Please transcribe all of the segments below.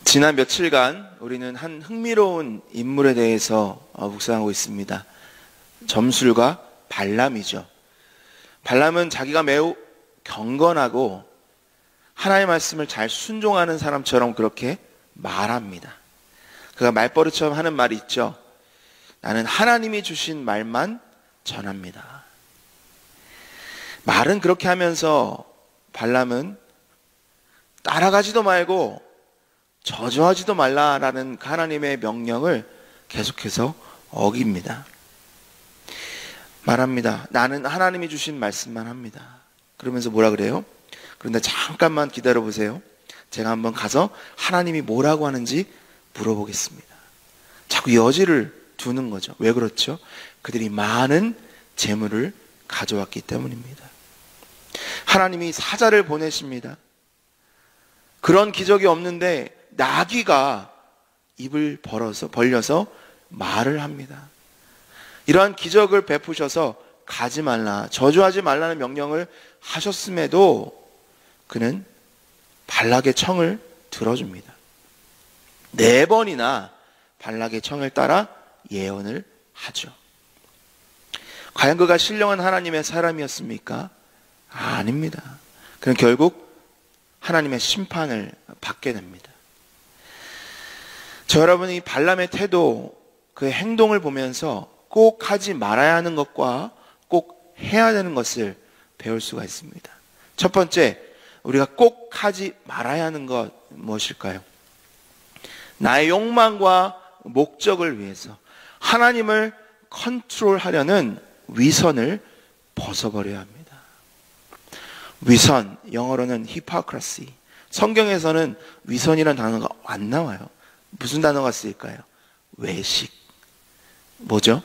지난 며칠간 우리는 한 흥미로운 인물에 대해서 묵상하고 있습니다. 점술가 발람이죠. 발람은 자기가 매우 경건하고 하나님의 말씀을 잘 순종하는 사람처럼 그렇게 말합니다. 그가 말버릇처럼 하는 말이 있죠. 나는 하나님이 주신 말만 전합니다. 말은 그렇게 하면서 발람은 따라가지도 말고 저주하지도 말라라는 하나님의 명령을 계속해서 어깁니다. 말합니다. 나는 하나님이 주신 말씀만 합니다. 그러면서 뭐라 그래요? 그런데 잠깐만 기다려 보세요. 제가 한번 가서 하나님이 뭐라고 하는지 물어보겠습니다. 자꾸 여지를 두는 거죠. 왜 그렇죠? 그들이 많은 재물을 가져왔기 때문입니다. 하나님이 사자를 보내십니다. 그런 기적이 없는데 나귀가 입을 벌려서 말을 합니다. 이러한 기적을 베푸셔서 가지 말라, 저주하지 말라는 명령을 하셨음에도 그는 발락의 청을 들어줍니다. 4번이나 발락의 청을 따라 예언을 하죠. 과연 그가 신령한 하나님의 사람이었습니까? 아닙니다. 그는 결국 하나님의 심판을 받게 됩니다. 저 여러분이 발람의 태도, 그의 행동을 보면서 꼭 하지 말아야 하는 것과 꼭 해야 되는 것을 배울 수가 있습니다. 첫 번째, 우리가 꼭 하지 말아야 하는 것 무엇일까요? 나의 욕망과 목적을 위해서 하나님을 컨트롤하려는 위선을 벗어버려야 합니다. 위선, 영어로는 hypocrisy. 성경에서는 위선이라는 단어가 안 나와요. 무슨 단어가 쓰일까요? 외식. 뭐죠?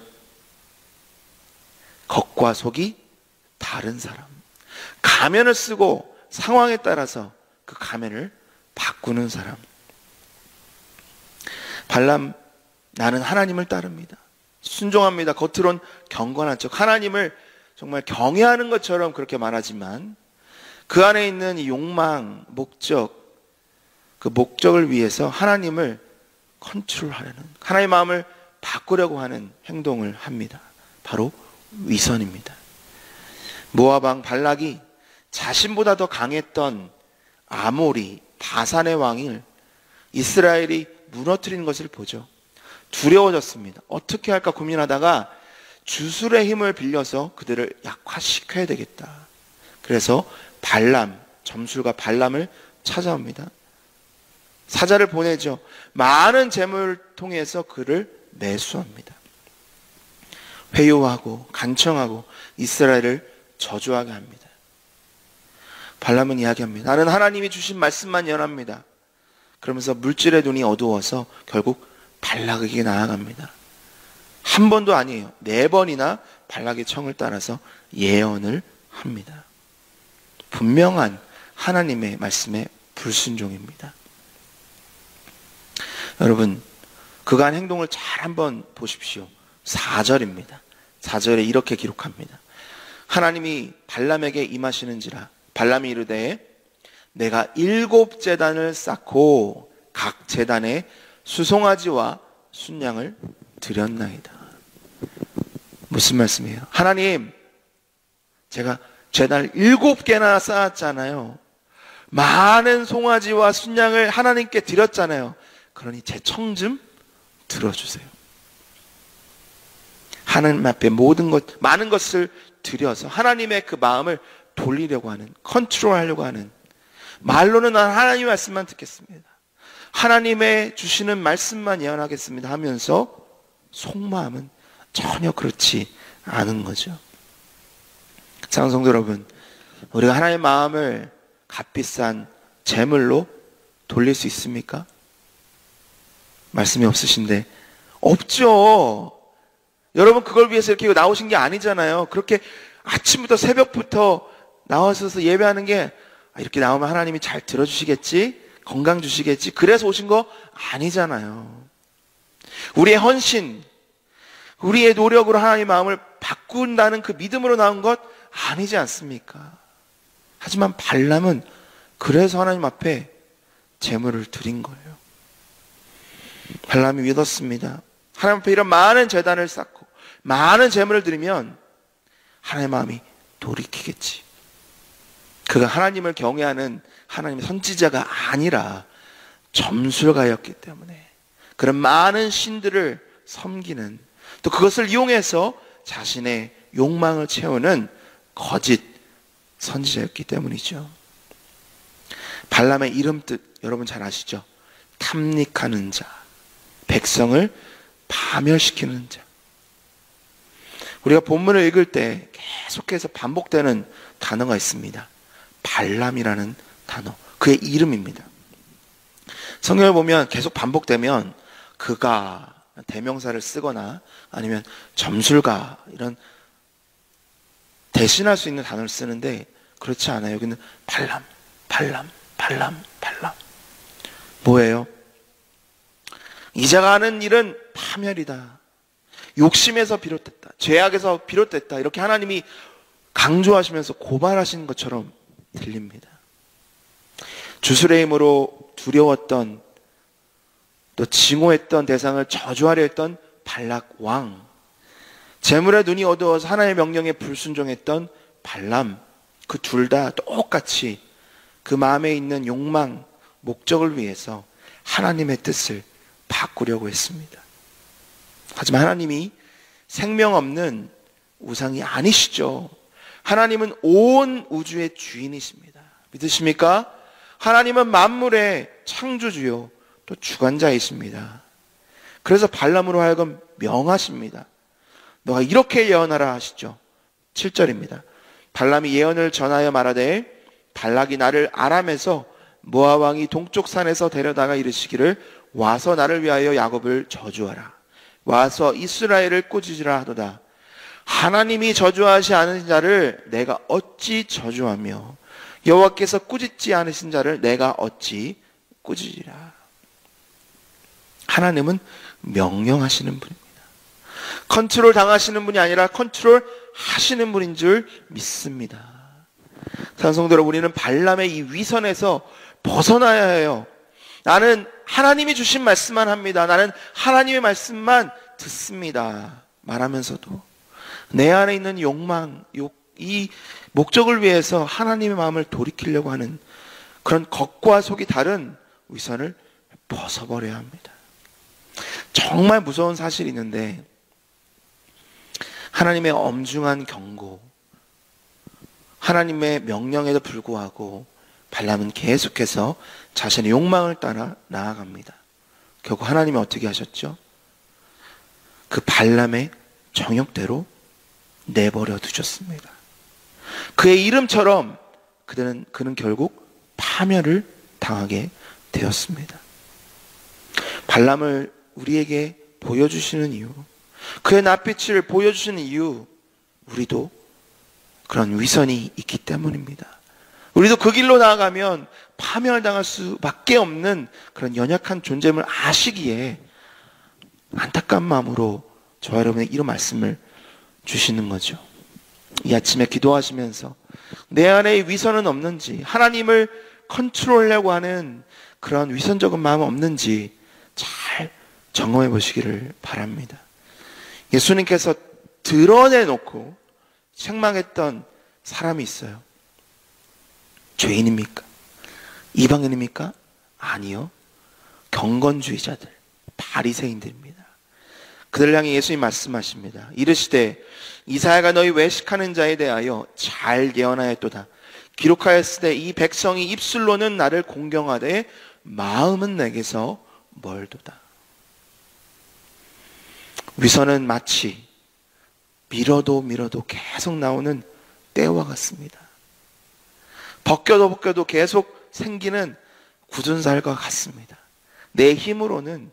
겉과 속이 다른 사람. 가면을 쓰고 상황에 따라서 그 가면을 바꾸는 사람. 발람, 나는 하나님을 따릅니다. 순종합니다. 겉으론 경건한 척. 하나님을 정말 경외하는 것처럼 그렇게 말하지만 그 안에 있는 이 욕망, 목적, 그 목적을 위해서 하나님을 컨트롤하려는, 하나님의 마음을 바꾸려고 하는 행동을 합니다. 바로 위선입니다. 모압 왕 발락이 자신보다 더 강했던 아모리, 바산의 왕을 이스라엘이 무너뜨리는 것을 보죠. 두려워졌습니다. 어떻게 할까 고민하다가 주술의 힘을 빌려서 그들을 약화시켜야 되겠다. 그래서 발람, 점술가 발람을 찾아옵니다. 사자를 보내죠. 많은 재물을 통해서 그를 매수합니다. 회유하고 간청하고 이스라엘을 저주하게 합니다. 발람은 이야기합니다. 나는 하나님이 주신 말씀만 전합니다. 그러면서 물질의 눈이 어두워서 결국 발락에게 나아갑니다. 한 번도 아니에요. 4번이나 발락의 청을 따라서 예언을 합니다. 분명한 하나님의 말씀에 불순종입니다. 여러분, 그간 행동을 잘 한번 보십시오. 4절입니다. 4절에 이렇게 기록합니다. 하나님이 발람에게 임하시는지라 발람이 이르되 내가 7제단을 쌓고 각 제단에 수송아지와 순양을 드렸나이다. 무슨 말씀이에요? 하나님, 제가 제단을 7개나 쌓았잖아요. 많은 송아지와 순양을 하나님께 드렸잖아요. 그러니 제 청 좀 들어주세요. 하나님 앞에 모든 것, 많은 것을 드려서 하나님의 그 마음을 돌리려고 하는, 컨트롤하려고 하는, 말로는 난 하나님의 말씀만 듣겠습니다. 하나님의 주시는 말씀만 예언하겠습니다 하면서 속마음은 전혀 그렇지 않은 거죠. 사랑하는 성도 여러분, 우리가 하나님의 마음을 값비싼 재물로 돌릴 수 있습니까? 말씀이 없으신데 없죠. 여러분 그걸 위해서 이렇게 나오신 게 아니잖아요. 그렇게 아침부터 새벽부터 나와서 예배하는 게 이렇게 나오면 하나님이 잘 들어주시겠지, 건강 주시겠지, 그래서 오신 거 아니잖아요. 우리의 헌신, 우리의 노력으로 하나님의 마음을 바꾼다는 그 믿음으로 나온 것 아니지 않습니까? 하지만 발람은 그래서 하나님 앞에 제물을 드린 거예요. 발람이 믿었습니다. 하나님 앞에 이런 많은 제단을 쌓고 많은 제물을 드리면 하나님의 마음이 돌이키겠지. 그가 하나님을 경외하는 하나님의 선지자가 아니라 점술가였기 때문에 그런 많은 신들을 섬기는, 또 그것을 이용해서 자신의 욕망을 채우는 거짓 선지자였기 때문이죠. 발람의 이름 뜻 여러분 잘 아시죠? 탐닉하는 자, 백성을 파멸시키는 자. 우리가 본문을 읽을 때 계속해서 반복되는 단어가 있습니다. 발람이라는 단어, 그의 이름입니다. 성경을 보면 계속 반복되면 그가 대명사를 쓰거나 아니면 점술가 이런 대신할 수 있는 단어를 쓰는데 그렇지 않아요. 여기는 발람, 발람, 발람, 발람. 뭐예요? 이자가 하는 일은 파멸이다. 욕심에서 비롯됐다. 죄악에서 비롯됐다. 이렇게 하나님이 강조하시면서 고발하시는 것처럼 들립니다. 주술의 힘으로 두려웠던, 또 징후했던 대상을 저주하려 했던 발락 왕, 재물의 눈이 어두워서 하나님의 명령에 불순종했던 발람, 그 둘 다 똑같이 그 마음에 있는 욕망, 목적을 위해서 하나님의 뜻을 바꾸려고 했습니다. 하지만 하나님이 생명 없는 우상이 아니시죠. 하나님은 온 우주의 주인이십니다. 믿으십니까? 하나님은 만물의 창조주요 또 주관자이십니다. 그래서 발람으로 하여금 명하십니다. 너가 이렇게 예언하라 하시죠. 7절입니다. 발람이 예언을 전하여 말하되 발락이 나를 아람에서 모압 왕이 동쪽 산에서 데려다가 이르시기를 와서 나를 위하여 야곱을 저주하라. 와서 이스라엘을 꾸짖으라 하도다. 하나님이 저주하지 않으신 자를 내가 어찌 저주하며 여호와께서 꾸짖지 않으신 자를 내가 어찌 꾸짖으리라. 하나님은 명령하시는 분입니다. 컨트롤 당하시는 분이 아니라 컨트롤 하시는 분인 줄 믿습니다. 사랑성도 여러분, 우리는 발람의 이 위선에서 벗어나야 해요. 나는 하나님이 주신 말씀만 합니다. 나는 하나님의 말씀만 듣습니다. 말하면서도 내 안에 있는 욕망, 이 목적을 위해서 하나님의 마음을 돌이키려고 하는 그런 겉과 속이 다른 위선을 벗어버려야 합니다. 정말 무서운 사실이 있는데 하나님의 엄중한 경고, 하나님의 명령에도 불구하고 발람은 계속해서 자신의 욕망을 따라 나아갑니다. 결국 하나님이 어떻게 하셨죠? 그 발람의 정욕대로 내버려 두셨습니다. 그의 이름처럼 그는 결국 파멸을 당하게 되었습니다. 발람을 우리에게 보여주시는 이유, 그의 낯빛을 보여주시는 이유, 우리도 그런 위선이 있기 때문입니다. 우리도 그 길로 나아가면 파멸당할 수밖에 없는 그런 연약한 존재임을 아시기에 안타까운 마음으로 저와 여러분에게 이런 말씀을 주시는 거죠. 이 아침에 기도하시면서 내 안에 위선은 없는지, 하나님을 컨트롤하려고 하는 그런 위선적인 마음은 없는지 잘 점검해 보시기를 바랍니다. 예수님께서 드러내놓고 책망했던 사람이 있어요. 죄인입니까? 이방인입니까? 아니요. 경건주의자들, 바리새인들입니다. 그들 향해 예수님 말씀하십니다. 이르시되 이사야가 너희 외식하는 자에 대하여 잘 예언하였도다. 기록하였으되 이 백성이 입술로는 나를 공경하되 마음은 내게서 멀도다. 위선은 마치 밀어도 계속 나오는 때와 같습니다. 벗겨도 계속 생기는 굳은 살과 같습니다. 내 힘으로는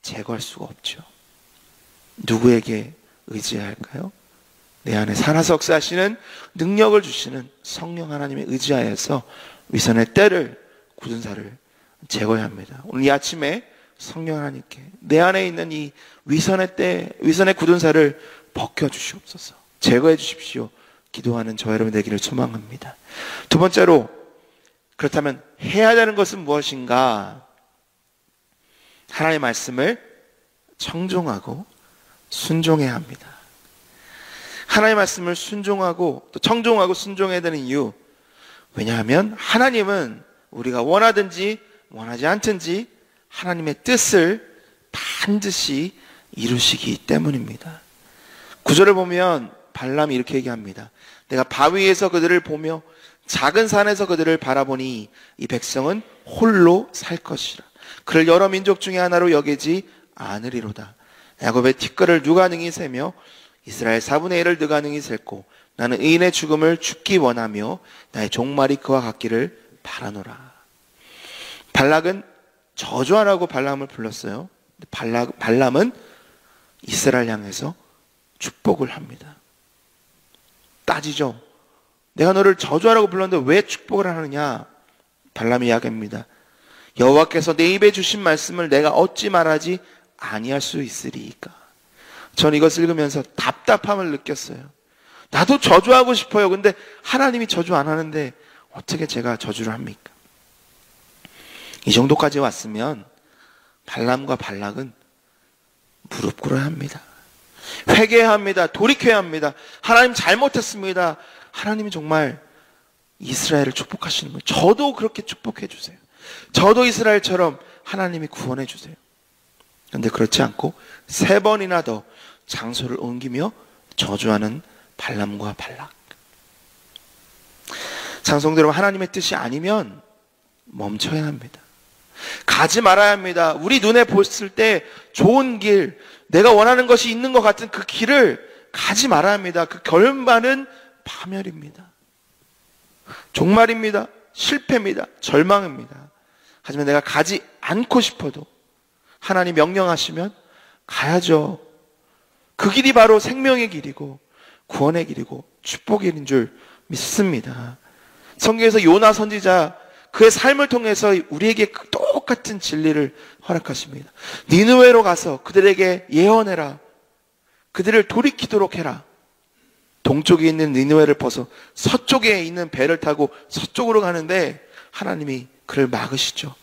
제거할 수가 없죠. 누구에게 의지해야 할까요? 내 안에 살아서 역사하시는 능력을 주시는 성령 하나님의 의지하여서 위선의 때를, 굳은 살을 제거해야 합니다. 오늘 이 아침에 성령 하나님께 내 안에 있는 이 위선의 때, 위선의 굳은 살을 벗겨주시옵소서, 제거해 주십시오. 기도하는 저 여러분 되기를 소망합니다. 두 번째로, 그렇다면 해야 되는 것은 무엇인가? 하나님의 말씀을 청종하고 순종해야 합니다. 하나님의 말씀을 순종하고 또 청종하고 순종해야 되는 이유, 왜냐하면 하나님은 우리가 원하든지 원하지 않든지 하나님의 뜻을 반드시 이루시기 때문입니다. 구절을 보면 발람이 이렇게 얘기합니다. 내가 바위에서 그들을 보며 작은 산에서 그들을 바라보니 이 백성은 홀로 살 것이라. 그를 여러 민족 중에 하나로 여기지 않으리로다. 야곱의 티끌을 누가 능히 세며 이스라엘 4분의 1을 누가 능히 셀고 나는 의인의 죽음을 죽기 원하며 나의 종말이 그와 같기를 바라노라. 발락은 저주하라고 발람을 불렀어요. 발람은 이스라엘 향해서 축복을 합니다. 따지죠. 내가 너를 저주하라고 불렀는데 왜 축복을 하느냐? 발람이 이야기합니다. 여호와께서 내 입에 주신 말씀을 내가 어찌 말하지 아니할 수 있으리이까. 전 이것을 읽으면서 답답함을 느꼈어요. 나도 저주하고 싶어요. 근데 하나님이 저주 안 하는데 어떻게 제가 저주를 합니까? 이 정도까지 왔으면 발람과 발락은 무릎 꿇어야 합니다. 회개해야 합니다. 돌이켜야 합니다. 하나님 잘못했습니다. 하나님이 정말 이스라엘을 축복하시는 거예요. 저도 그렇게 축복해 주세요. 저도 이스라엘처럼 하나님이 구원해 주세요. 그런데 그렇지 않고 3번이나 더 장소를 옮기며 저주하는 발람과 발락. 장성들 여러분, 하나님의 뜻이 아니면 멈춰야 합니다. 가지 말아야 합니다. 우리 눈에 봤을 때 좋은 길, 내가 원하는 것이 있는 것 같은 그 길을 가지 말아야 합니다. 그 결말은 파멸입니다. 종말입니다. 실패입니다. 절망입니다. 하지만 내가 가지 않고 싶어도 하나님 명령하시면 가야죠. 그 길이 바로 생명의 길이고 구원의 길이고 축복의 길인 줄 믿습니다. 성경에서 요나 선지자 그의 삶을 통해서 우리에게 똑같은 진리를 허락하십니다. 니느웨로 가서 그들에게 예언해라. 그들을 돌이키도록 해라. 동쪽에 있는 니느웨를 벗어 서쪽에 있는 배를 타고 서쪽으로 가는데 하나님이 그를 막으시죠.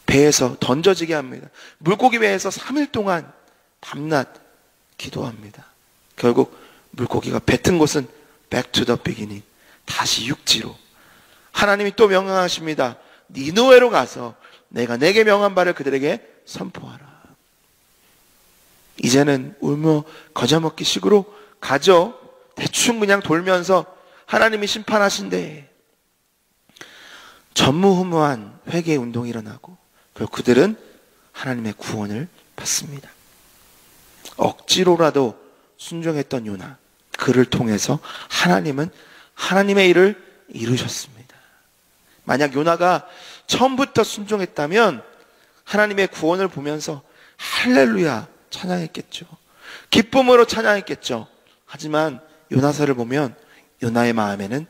배에서 던져지게 합니다. 물고기 배에서 3일 동안 밤낮 기도합니다. 결국 물고기가 뱉은 곳은 back to the beginning, 다시 육지로. 하나님이 또 명령하십니다. 니느웨로 가서 내가 내게 명한 바를 그들에게 선포하라. 이제는 울며 거저먹기 식으로 가죠. 대충 그냥 돌면서 하나님이 심판하신대. 전무후무한 회개의 운동이 일어나고 결국 그들은 하나님의 구원을 받습니다. 억지로라도 순종했던 요나, 그를 통해서 하나님은 하나님의 일을 이루셨습니다. 만약 요나가 처음부터 순종했다면 하나님의 구원을 보면서 할렐루야 찬양했겠죠. 기쁨으로 찬양했겠죠. 하지만 요나서를 보면 요나의 마음에는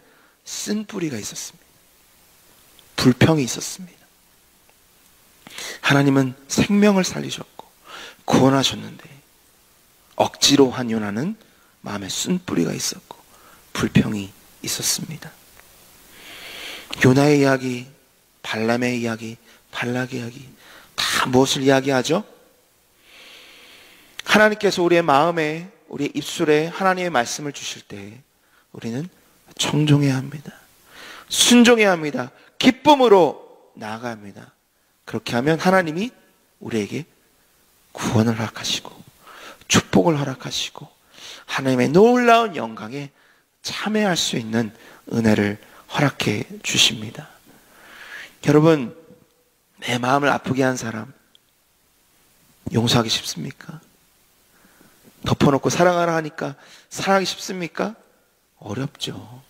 쓴뿌리가 있었습니다. 불평이 있었습니다. 하나님은 생명을 살리셨고 구원하셨는데 억지로 한 요나는 마음에 쓴뿌리가 있었고 불평이 있었습니다. 요나의 이야기, 발람의 이야기, 발락의 이야기 다 무엇을 이야기하죠? 하나님께서 우리의 마음에, 우리의 입술에 하나님의 말씀을 주실 때 우리는 청종해야 합니다. 순종해야 합니다. 기쁨으로 나아가야 합니다. 그렇게 하면 하나님이 우리에게 구원을 허락하시고 축복을 허락하시고 하나님의 놀라운 영광에 참여할 수 있는 은혜를 허락해 주십니다. 여러분, 내 마음을 아프게 한 사람 용서하기 쉽습니까? 덮어놓고 사랑하라 하니까 사랑하기 쉽습니까? 어렵죠.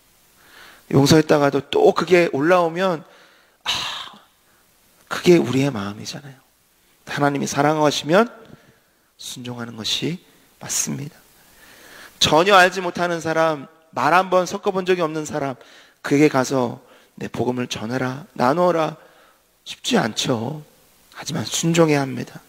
용서했다가도 또 그게 올라오면 그게 우리의 마음이잖아요. 하나님이 사랑하시면 순종하는 것이 맞습니다. 전혀 알지 못하는 사람, 말 한 번 섞어본 적이 없는 사람, 그에게 가서 내 복음을 전해라, 나누어라 쉽지 않죠. 하지만 순종해야 합니다.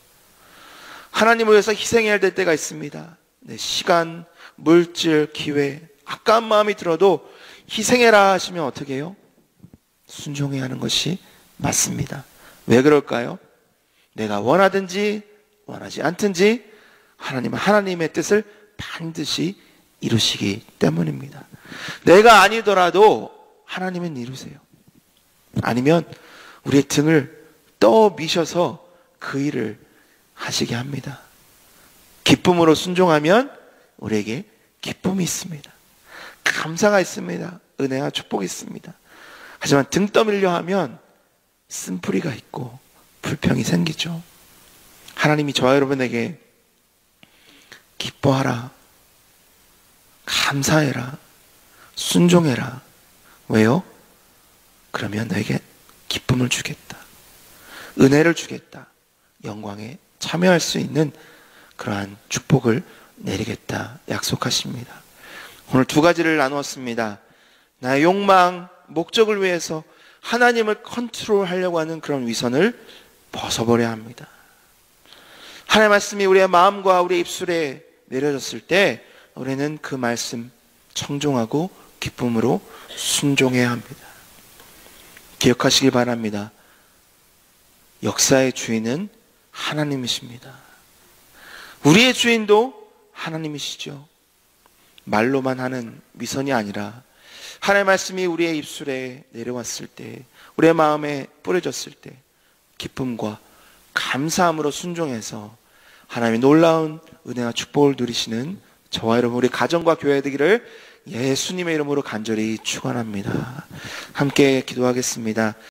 하나님을 위해서 희생해야 될 때가 있습니다. 내 시간, 물질, 기회, 아까운 마음이 들어도 희생해라 하시면 어떻게 해요? 순종해야 하는 것이 맞습니다. 왜 그럴까요? 내가 원하든지 원하지 않든지 하나님은 하나님의 뜻을 반드시 이루시기 때문입니다. 내가 아니더라도 하나님은 이루세요. 아니면 우리의 등을 떠미셔서 그 일을 하시게 합니다. 기쁨으로 순종하면 우리에게 기쁨이 있습니다. 감사가 있습니다. 은혜와 축복이 있습니다. 하지만 등 떠밀려 하면 쓴뿌리가 있고 불평이 생기죠. 하나님이 저와 여러분에게 기뻐하라, 감사해라, 순종해라. 왜요? 그러면 너에게 기쁨을 주겠다, 은혜를 주겠다, 영광에 참여할 수 있는 그러한 축복을 내리겠다 약속하십니다. 오늘 두 가지를 나누었습니다. 나의 욕망, 목적을 위해서 하나님을 컨트롤하려고 하는 그런 위선을 벗어버려야 합니다. 하나님의 말씀이 우리의 마음과 우리의 입술에 내려졌을 때 우리는 그 말씀 청종하고 기쁨으로 순종해야 합니다. 기억하시길 바랍니다. 역사의 주인은 하나님이십니다. 우리의 주인도 하나님이시죠. 말로만 하는 위선이 아니라 하나님의 말씀이 우리의 입술에 내려왔을 때, 우리의 마음에 뿌려졌을 때 기쁨과 감사함으로 순종해서 하나님의 놀라운 은혜와 축복을 누리시는 저와 여러분, 우리 가정과 교회 되기를 예수님의 이름으로 간절히 축원합니다. 함께 기도하겠습니다.